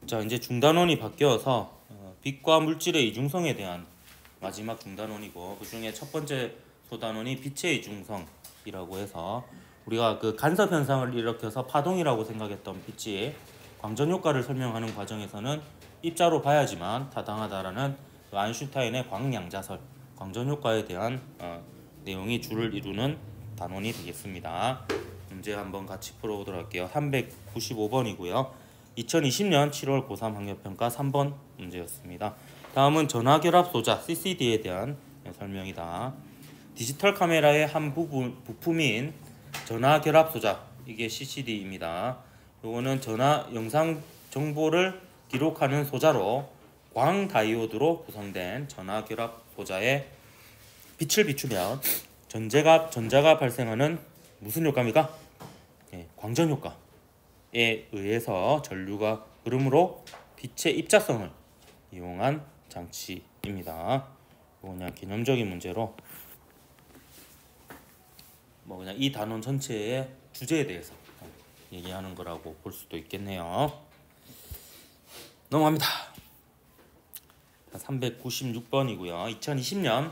자, 이제 중단원이 바뀌어서 빛과 물질의 이중성에 대한 마지막 중단원이고, 그 중에 첫 번째 소단원이 빛의 이중성이라고 해서 우리가 그 간섭 현상을 일으켜서 파동이라고 생각했던 빛이 광전 효과를 설명하는 과정에서는 입자로 봐야지만 타당하다라는 그 아인슈타인의 광량자설, 광전 효과에 대한 내용이 주를 이루는 단원이 되겠습니다. 문제 한번 같이 풀어보도록 할게요. 395번이고요. 2020년 7월 고3 학력평가 3번 문제였습니다. 다음은 전화결합 소자 CCD에 대한 설명이다. 디지털 카메라의 한 부품인 전화결합 소자, 이게 CCD입니다. 요거는 전화 영상 정보를 기록하는 소자로 광 다이오드로 구성된 전화결합 소자에 빛을 비추면 전자가 발생하는 무슨 효과입니까? 광전 효과에 의해서 전류가 흐름으로 빛의 입자성을 이용한 장치입니다. 그냥 개념적인 문제로 그냥 이 단원 전체의 주제에 대해서 얘기하는 거라고 볼 수도 있겠네요. 넘어갑니다. 396번이고요. 2020년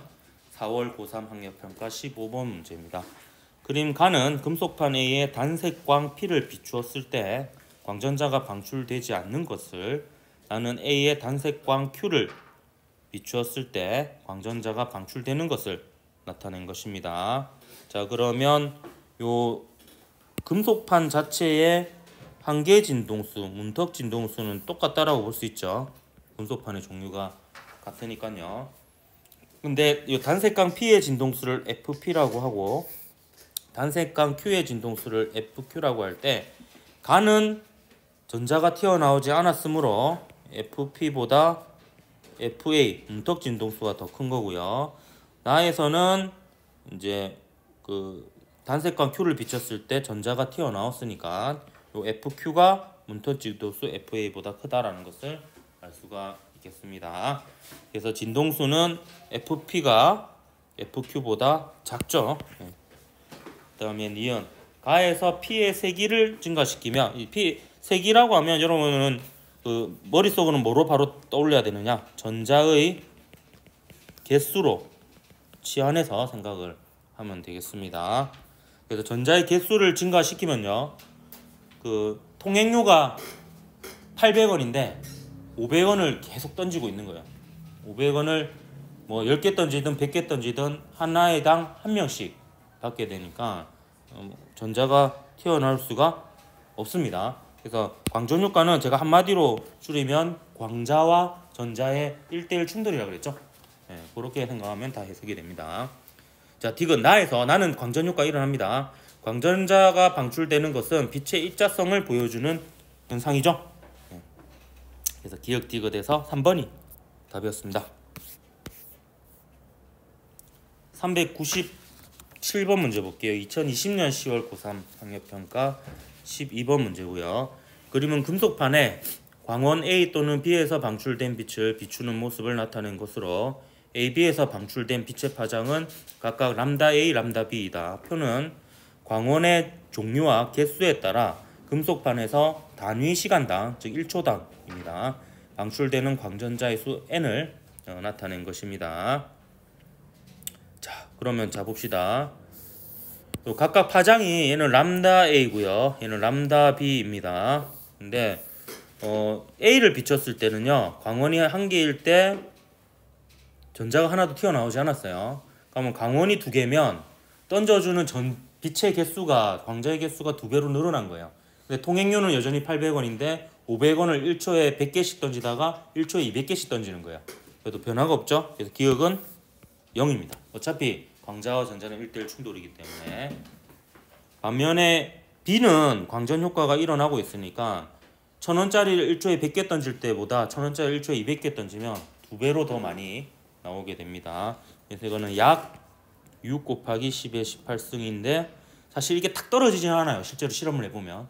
4월 고3 학력평가 15번 문제입니다. 그림 가는 금속판 A에 단색광 P를 비추었을 때 광전자가 방출되지 않는 것을, 나는 A에 단색광 Q를 비추었을 때 광전자가 방출되는 것을 나타낸 것입니다. 자, 그러면 요 금속판 자체의 한계 진동수, 문턱 진동수는 똑같다라고 볼 수 있죠. 금속판의 종류가 같으니까요. 근데 이 단색광 P의 진동수를 FP라고 하고 단색광 Q의 진동수를 FQ라고 할 때 가는 전자가 튀어나오지 않았으므로 FP보다 FA 문턱 진동수가 더 큰 거고요. 나에서는 이제 그 단색광 Q를 비췄을 때 전자가 튀어나왔으니까 요 FQ가 문턱 진동수 FA보다 크다라는 것을 알 수가 있겠습니다. 그래서 진동수는 FP가 FQ보다 작죠. 그다음에 니은 가에서 P의 세기를 증가시키면, 이 P 세기라고 하면 여러분은 그 머릿속으로는 뭐로 바로 떠올려야 되느냐? 전자의 개수로 치환해서 생각을 하면 되겠습니다. 그래서 전자의 개수를 증가시키면요, 그 통행료가 800원인데 500원을 계속 던지고 있는 거예요. 500원을 뭐 10개 던지든 100개 던지든 하나에당 한 명씩 받게 되니까 전자가 튀어나올 수가 없습니다. 그래서 광전 효과는 제가 한마디로 줄이면 광자와 전자의 1대1 충돌이라고 그랬죠. 그렇게 생각하면 다 해석이 됩니다. 자, 디귿 나에서, 나는 광전 효과가 일어납니다. 광전자가 방출되는 것은 빛의 입자성을 보여주는 현상이죠. 그래서 기억 디귿에서 3번이 답이었습니다. 397번 문제 볼게요. 2020년 10월 고3 학력평가 12번 문제고요. 그림은 금속판에 광원 A 또는 B에서 방출된 빛을 비추는 모습을 나타낸 것으로 A, B에서 방출된 빛의 파장은 각각 람다 A, 람다 B이다. 표는 광원의 종류와 개수에 따라 금속판에서 단위 시간당, 즉 1초당입니다. 방출되는 광전자의 수 N을 나타낸 것입니다. 자, 그러면 봅시다. 각각 파장이 얘는 람다 A고요. 얘는 람다 B입니다. 근데 A를 비췄을 때는요, 광원이 한 개일 때 전자가 하나도 튀어나오지 않았어요. 그러면 광원이 2개면 던져주는 빛의 개수가, 광자의 개수가 2배로 늘어난 거예요. 근데 통행료는 여전히 800원인데 500원을 1초에 100개씩 던지다가 1초에 200개씩 던지는 거예요. 그래도 변화가 없죠. 그래서 기억은 0입니다. 어차피 광자와 전자는 1대1 충돌이기 때문에. 반면에 B는 광전 효과가 일어나고 있으니까 1000원짜리를 1초에 100개 던질 때보다 1000원짜리 1초에 200개 던지면 2배로 더 많이 나오게 됩니다. 그래서 이거는 약 6 곱하기 10의 18승인데 사실 이게 탁 떨어지진 않아요. 실제로 실험을 해보면.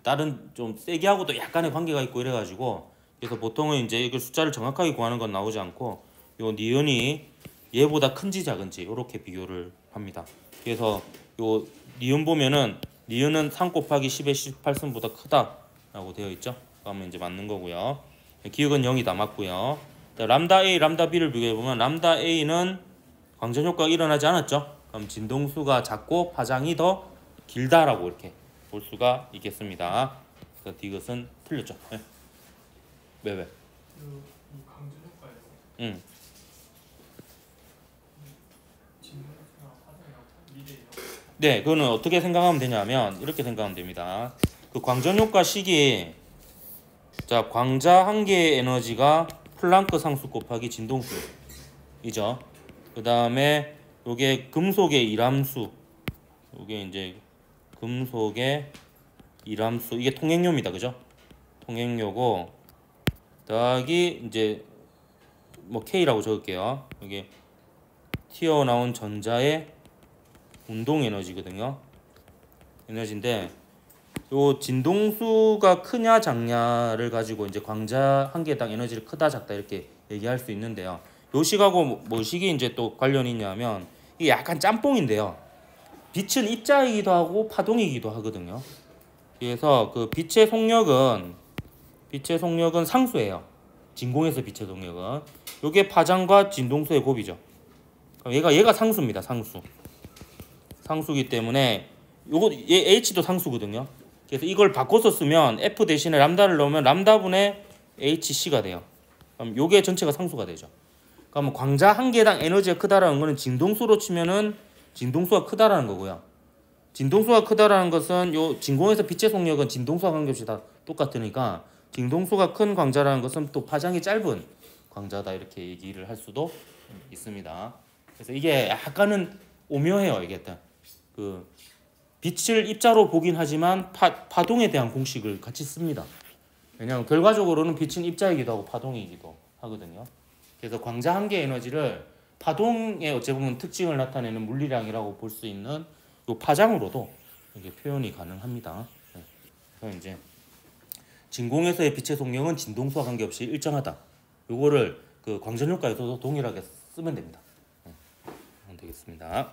다른 좀 세게 하고도 약간의 관계가 있고 이래가지고, 그래서 보통은 이제 이걸 숫자를 정확하게 구하는 건 나오지 않고 요 니은이 얘보다 큰지 작은지 이렇게 비교를 합니다. 그래서 요 니은 보면은 니은은 3 곱하기 10의 18승보다 크다라고 되어 있죠. 하면 이제 맞는 거고요. 기역은 0이다. 맞고요. 자, 람다 A, 람다 B를 비교해 보면 람다 A는 광전 효과가 일어나지 않았죠. 그럼 진동수가 작고 파장이 더 길다라고 이렇게 볼 수가 있겠습니다. 그래서 디귿은 틀렸죠. 네. 왜? 이 강제 효과에서 응. 진동수나 파장이랑 미래예요. 네, 그거는 어떻게 생각하면 되냐면 이렇게 생각하면 됩니다. 그 광전 효과 식이 자 광자 한 개의 에너지가 플랑크 상수 곱하기 진동수이죠. 그 다음에 요게 금속의 이람수, 요게 이제 금속의 이람수, 이게 통행료입니다, 그죠? 통행료고 더하기 이제 뭐 K라고 적을게요. 이게 튀어나온 전자의 운동 에너지거든요. 에너지인데 요 진동수가 크냐 작냐를 가지고 이제 광자 한 개당 에너지를 크다 작다 이렇게 얘기할 수 있는데요. 요 식하고 뭐 식이 이제 또 관련이 있냐면 이게 약간 짬뽕인데요. 빛은 입자이기도 하고 파동이기도 하거든요. 그래서 그 빛의 속력은 상수예요. 진공에서 빛의 속력은 요게 파장과 진동수의 곱이죠. 그럼 얘가 상수입니다. 상수기 때문에 요거 얘 H도 상수거든요. 그래서 이걸 바꿔서 쓰면 F 대신에 람다를 넣으면 람다분의 HC가 돼요. 그럼 요게 전체가 상수가 되죠. 그럼 광자 한 개당 에너지가 크다라는 거는 진동수로 치면은 진동수가 크다라는 거고요. 진동수가 크다라는 것은 요 진공에서 빛의 속력은 진동수와 관계없이 다 똑같으니까 진동수가 큰 광자라는 것은 또 파장이 짧은 광자다 이렇게 얘기를 할 수도 있습니다. 그래서 이게 약간은 오묘해요. 이게 그 빛을 입자로 보긴 하지만 파동에 대한 공식을 같이 씁니다. 왜냐하면 결과적으로는 빛은 입자이기도 하고 파동이기도 하거든요. 그래서 광자 한 개의 에너지를 파동의 어찌 보면 특징을 나타내는 물리량이라고 볼 수 있는 요 파장으로도 이게 표현이 가능합니다. 그래서 이제 진공에서의 빛의 속력은 진동수와 관계없이 일정하다. 요거를 그 광전 효과에서도 동일하게 쓰면 됩니다. 되겠습니다.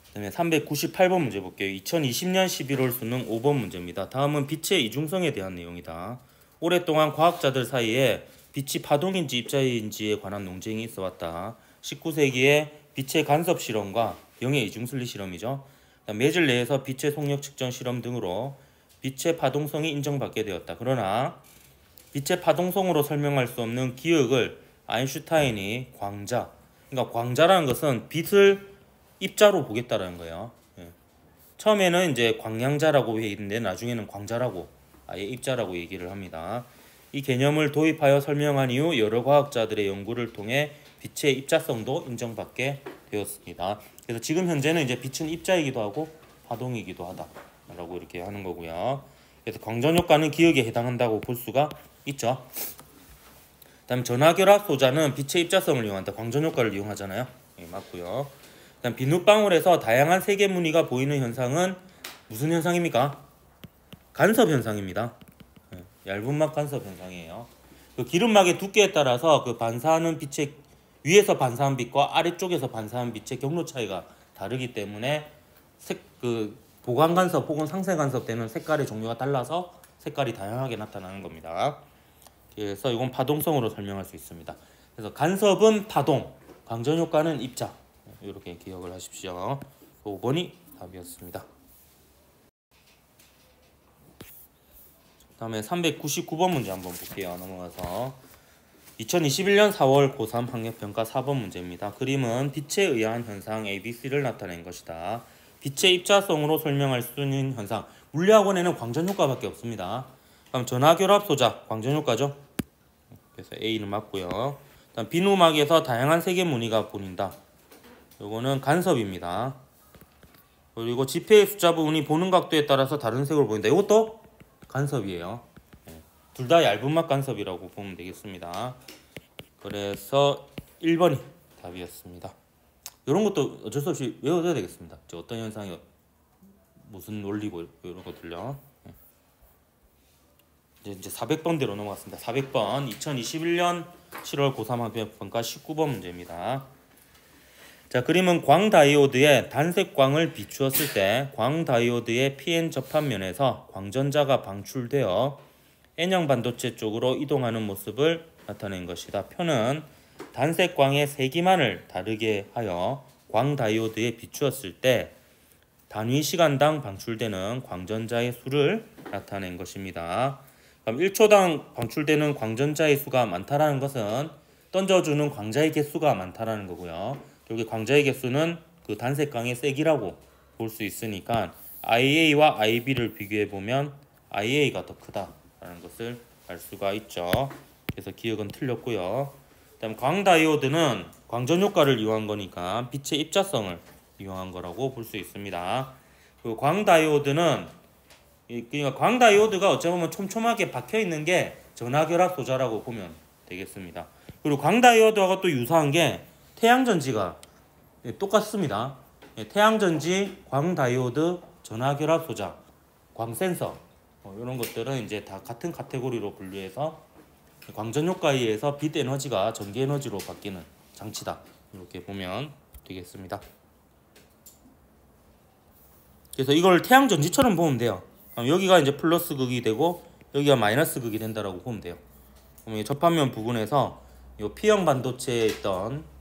그다음에 398번 문제 볼게요. 2020년 11월 수능 5번 문제입니다. 다음은 빛의 이중성에 대한 내용이다. 오랫동안 과학자들 사이에 빛이 파동인지 입자인지에 관한 논쟁이 있어왔다. 19세기에 빛의 간섭 실험과 영의 이중슬리 실험이죠. 매질 내에서 빛의 속력 측정 실험 등으로 빛의 파동성이 인정받게 되었다. 그러나 빛의 파동성으로 설명할 수 없는 기억을 아인슈타인이 광자, 그러니까 광자라는 것은 빛을 입자로 보겠다라는 거예요. 처음에는 이제 광량자라고 얘기했는데 나중에는 광자라고 아예 입자라고 얘기를 합니다. 이 개념을 도입하여 설명한 이후 여러 과학자들의 연구를 통해 빛의 입자성도 인정받게 되었습니다. 그래서 지금 현재는 이제 빛은 입자이기도 하고 파동이기도 하다라고 이렇게 하는 거고요. 그래서 광전 효과는 기억에 해당한다고 볼 수가 있죠. 그다음 전하결합 소자는 빛의 입자성을 이용한다. 광전 효과를 이용하잖아요. 맞고요. 그다음 비눗방울에서 다양한 색의 무늬가 보이는 현상은 무슨 현상입니까? 간섭 현상입니다. 얇은 막 간섭 현상이에요. 그 기름막의 두께에 따라서 그 반사하는 빛의 위에서 반사한 빛과 아래쪽에서 반사한 빛의 경로 차이가 다르기 때문에 그 보강 간섭 혹은 상쇄 간섭 되는 색깔의 종류가 달라서 색깔이 다양하게 나타나는 겁니다. 그래서 이건 파동성으로 설명할 수 있습니다. 그래서 간섭은 파동, 광전 효과는 입자. 이렇게 기억을 하십시오. 5번이 답이었습니다. 다음에 399번 문제 한번 볼게요. 넘어가서 2021년 4월 고3 학력평가 4번 문제입니다. 그림은 빛에 의한 현상 ABC를 나타낸 것이다. 빛의 입자성으로 설명할 수 있는 현상. 물리학원에는 광전 효과밖에 없습니다. 그럼 전하결합 소자, 광전 효과죠. 그래서 A는 맞고요. 다음 비누막에서 다양한 색의 무늬가 보인다. 요거는 간섭입니다. 그리고 지폐의 숫자 부분이 보는 각도에 따라서 다른 색으로 보인다. 이것도 간섭이에요. 둘 다 얇은 막 간섭이라고 보면 되겠습니다. 그래서 1번이 답이었습니다. 이런 것도 어쩔 수 없이 외워둬야 되겠습니다. 어떤 현상이 무슨 논리고 이런 것들요. 이제 400번대로 넘어갔습니다. 400번 2021년 7월 고3 학력평가 19번 문제입니다. 자, 그림은 광다이오드에 단색광을 비추었을 때 광다이오드의 PN 접합면에서 광전자가 방출되어 N형 반도체 쪽으로 이동하는 모습을 나타낸 것이다. 표는 단색광의 세기만을 다르게 하여 광다이오드에 비추었을 때 단위 시간당 방출되는 광전자의 수를 나타낸 것입니다. 그럼 1초당 방출되는 광전자의 수가 많다라는 것은 던져주는 광자의 개수가 많다라는 거고요. 여기 광자의 개수는 그 단색광의 세기라고 볼 수 있으니까 IA와 IB를 비교해 보면 IA가 더 크다라는 것을 알 수가 있죠. 그래서 기억은 틀렸고요. 그다음 광다이오드는 광전 효과를 이용한 거니까 빛의 입자성을 이용한 거라고 볼 수 있습니다. 그리고 광다이오드는 그러니까 광다이오드가 어찌 보면 촘촘하게 박혀 있는 게 전하결합 소자라고 보면 되겠습니다. 그리고 광다이오드하고 또 유사한 게 태양전지가 똑같습니다. 태양전지, 광다이오드, 전하결합 소자, 광센서 이런 것들은 이제 다 같은 카테고리로 분류해서 광전 효과에 의해서 빛 에너지가 전기 에너지로 바뀌는 장치다. 이렇게 보면 되겠습니다. 그래서 이걸 태양전지처럼 보면 돼요. 여기가 이제 플러스 극이 되고 여기가 마이너스 극이 된다라고 보면 돼요. 그럼 이 접합면 부분에서 이 P형 반도체에 있던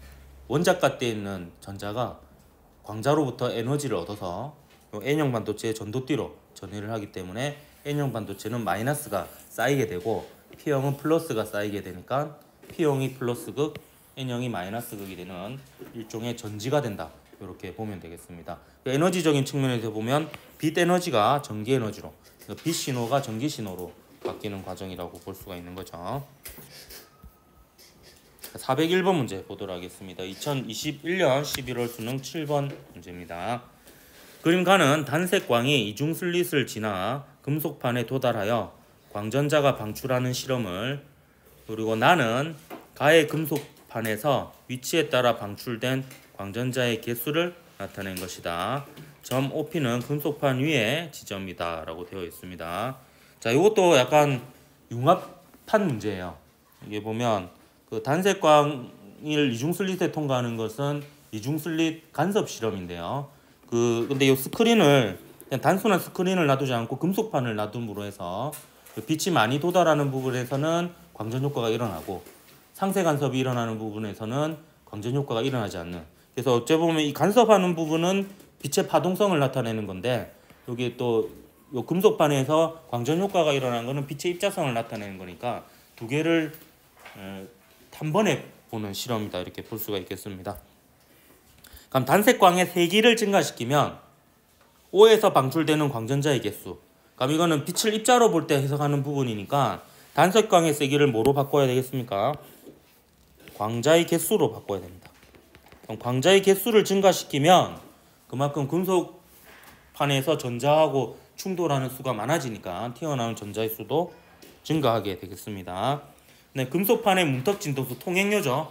원자가대에 있는 전자가 광자로부터 에너지를 얻어서 이 N형 반도체의 전도띠로 전해를 하기 때문에 N형 반도체는 마이너스가 쌓이게 되고 P형은 플러스가 쌓이게 되니까 P형이 플러스 극, N형이 마이너스 극이 되는 일종의 전지가 된다. 이렇게 보면 되겠습니다. 에너지적인 측면에서 보면 빛 에너지가 전기 에너지로, 빛 신호가 전기 신호로 바뀌는 과정이라고 볼 수가 있는 거죠. 401번 문제 보도록 하겠습니다. 2021년 11월 수능 7번 문제입니다. 그림가는 단색광이 이중 슬릿을 지나 금속판에 도달하여 광전자가 방출하는 실험을, 그리고 나는 가의 금속판에서 위치에 따라 방출된 광전자의 개수를 나타낸 것이다. 점 OP는 금속판 위의 지점이다 라고 되어 있습니다. 자, 이것도 약간 융합판 문제예요. 이게 보면 그 단색광을 이중슬릿에 통과하는 것은 이중슬릿 간섭 실험인데요. 근데 이 스크린을 그냥 단순한 스크린을 놔두지 않고 금속판을 놔둠으로 해서 빛이 많이 도달하는 부분에서는 광전 효과가 일어나고 상세 간섭이 일어나는 부분에서는 광전 효과가 일어나지 않는. 그래서 어째 보면 이 간섭하는 부분은 빛의 파동성을 나타내는 건데 여기 또 요 금속판에서 광전 효과가 일어나는 거는 빛의 입자성을 나타내는 거니까 두 개를 단번에 보는 실험이다 이렇게 볼 수가 있겠습니다. 그럼 단색광의 세기를 증가시키면 O에서 방출되는 광전자의 개수. 그럼 이거는 빛을 입자로 볼 때 해석하는 부분이니까 단색광의 세기를 뭐로 바꿔야 되겠습니까? 광자의 개수로 바꿔야 됩니다. 그럼 광자의 개수를 증가시키면 그만큼 금속판에서 전자하고 충돌하는 수가 많아지니까 튀어나오는 전자의 수도 증가하게 되겠습니다. 네, 금속판의 문턱 진동수 통행료죠.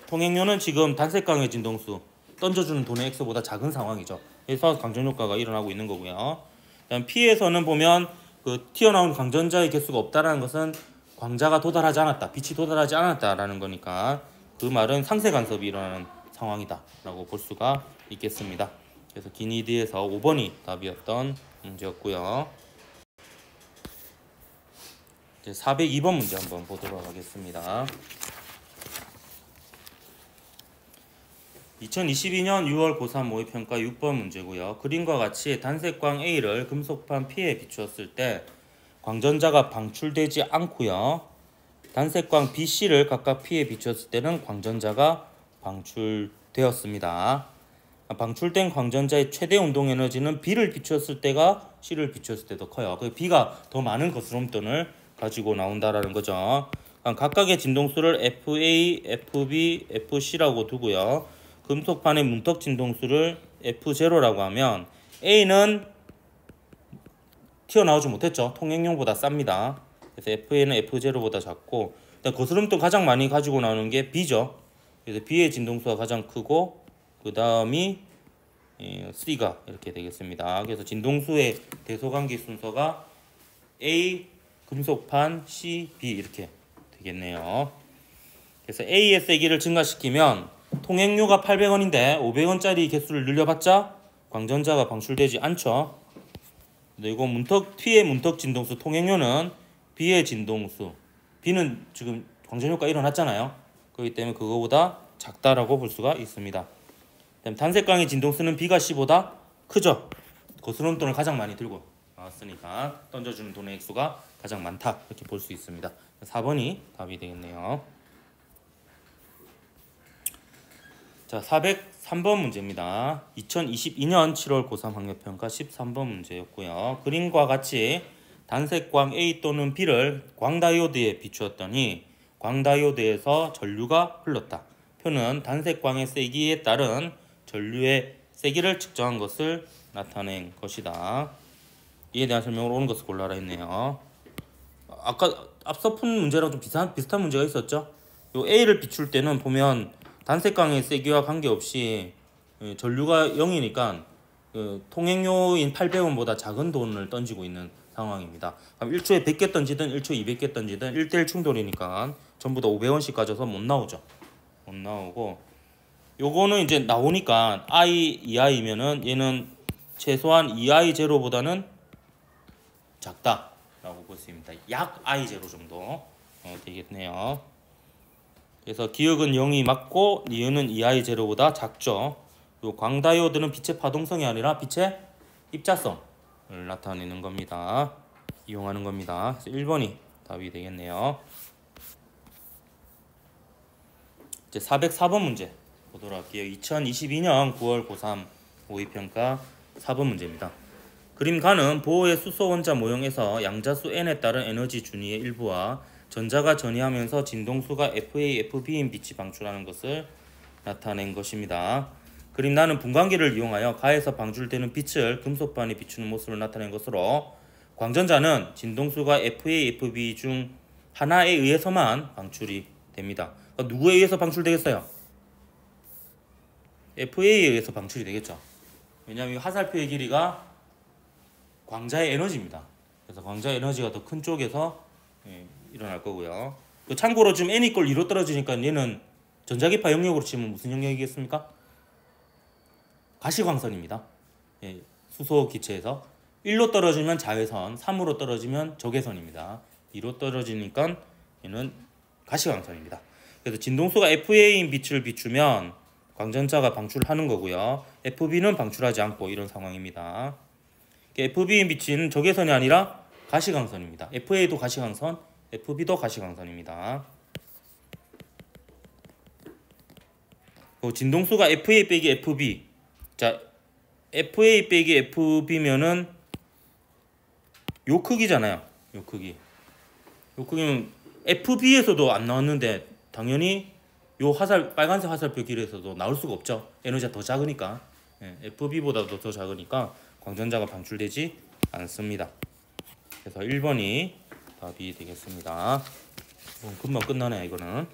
통행료는 지금 단색광의 진동수 던져주는 돈의 X보다 작은 상황이죠. 그래서 광전 효과가 일어나고 있는 거고요. 그다음 P에서는 보면 그 튀어나온 광전자의 개수가 없다라는 것은 광자가 도달하지 않았다, 빛이 도달하지 않았다라는 거니까 그 말은 상세 간섭이 일어나는 상황이다라고 볼 수가 있겠습니다. 그래서 기니드에서 5번이 답이었던 문제였고요. 이제 402번 문제 한번 보도록 하겠습니다. 2022년 6월 고3 모의평가 6번 문제고요. 그림과 같이 단색광 A를 금속판 P에 비추었을 때 광전자가 방출되지 않고요. 단색광 BC를 각각 P에 비추었을 때는 광전자가 방출되었습니다. 방출된 광전자의 최대 운동 에너지는 B를 비추었을 때가 C를 비추었을 때 더 커요. 그 B가 더 많은 거스름돈을 가지고 나온다라는 거죠. 각각의 진동수를 FA, FB, FC라고 두고요. 금속판의 문턱 진동수를 F0라고 하면 A는 튀어나오지 못했죠. 통행용보다 쌉니다. 그래서 FA는 F0보다 작고 거스름돈 가장 많이 가지고 나오는 게 B죠. 그래서 B의 진동수가 가장 크고 그 다음이 C가 이렇게 되겠습니다. 그래서 진동수의 대소관계 순서가 A, 금속판, C, B 이렇게 되겠네요. 그래서 A의 세기를 증가시키면 통행료가 800원인데 500원짜리 개수를 늘려봤자 광전자가 방출되지 않죠. 근데 이거 T의 문턱 진동수, 통행료는 B의 진동수, B는 지금 광전효과 일어났잖아요. 그렇기 때문에 그거보다 작다라고 볼 수가 있습니다. 그다음 단색광의 진동수는 B가 C보다 크죠. 거스름 돈을 가장 많이 들고 나왔으니까 던져주는 돈의 액수가 가장 많다, 이렇게 볼 수 있습니다. 4번이 답이 되겠네요. 자, 403번 문제입니다. 2022년 7월 고3 학력평가 13번 문제였고요. 그림과 같이 단색광 A 또는 B를 광다이오드에 비추었더니 광다이오드에서 전류가 흘렀다. 표는 단색광의 세기에 따른 전류의 세기를 측정한 것을 나타낸 것이다. 이에 대한 설명으로 옳은 것을 골라라 했네요. 아까 앞서 푼 문제랑 좀 비슷한 문제가 있었죠. 요 A를 비출 때는 보면 단색광의 세기와 관계없이 전류가 0이니까 통행료인 800원보다 작은 돈을 던지고 있는 상황입니다. 그럼 1초에 100개 던지든 1초에 200개 던지든 1대1 충돌이니까 전부 다 500원씩 가져서 못 나오죠. 못 나오고, 요거는 이제 나오니까 I 2I면은 얘는 최소한 2I 제로보다는 작다라고 볼 수 있습니다. 약 I 제로 정도 되겠네요. 그래서 기역은 0이 맞고 니은은 2I 제로보다 작죠. 요 광다이오드는 빛의 파동성이 아니라 빛의 입자성을 나타내는 겁니다. 이용하는 겁니다. 그래서 1번이 답이 되겠네요. 이제 404번 문제 보도록 할게요. 2022년 9월 고3 모의평가 4번 문제입니다. 그림 가는 보호의 수소 원자 모형에서 양자수 n에 따른 에너지 준위의 일부와 전자가 전이하면서 진동수가 FA, FB인 빛이 방출하는 것을 나타낸 것입니다. 그림 나는 분광기를 이용하여 가에서 방출되는 빛을 금속반에 비추는 모습을 나타낸 것으로 광전자는 진동수가 FA, FB 중 하나에 의해서만 방출이 됩니다. 그러니까 누구에 의해서 방출되겠어요? FA에 의해서 방출이 되겠죠. 왜냐하면 화살표의 길이가 광자의 에너지입니다. 그래서 광자의 에너지가 더 큰 쪽에서 일어날 거고요. 참고로 지금 n 이꼴 2로 떨어지니까 얘는 전자기파 영역으로 치면 무슨 영역이겠습니까? 가시광선입니다. 수소 기체에서 1로 떨어지면 자외선, 3으로 떨어지면 적외선입니다. 2로 떨어지니까 얘는 가시광선입니다. 그래서 진동수가 FA인 빛을 비추면 광전자가 방출하는 거고요. FB는 방출하지 않고 이런 상황입니다. FB인 빛은 적외선이 아니라 가시광선입니다. FA도 가시광선, FB도 가시광선입니다. 진동수가 FA 빼기 FB. 자, FA 빼기 FB면은 요 크기잖아요. 요 크기. 요 크기는 FB에서도 안 나왔는데 당연히 요 빨간색 화살표 길에서도 나올 수가 없죠. 에너지가 더 작으니까. FB보다도 더 작으니까 광전자가 방출되지 않습니다. 그래서 1번이 답이 되겠습니다. 금방 끝나네 이거는.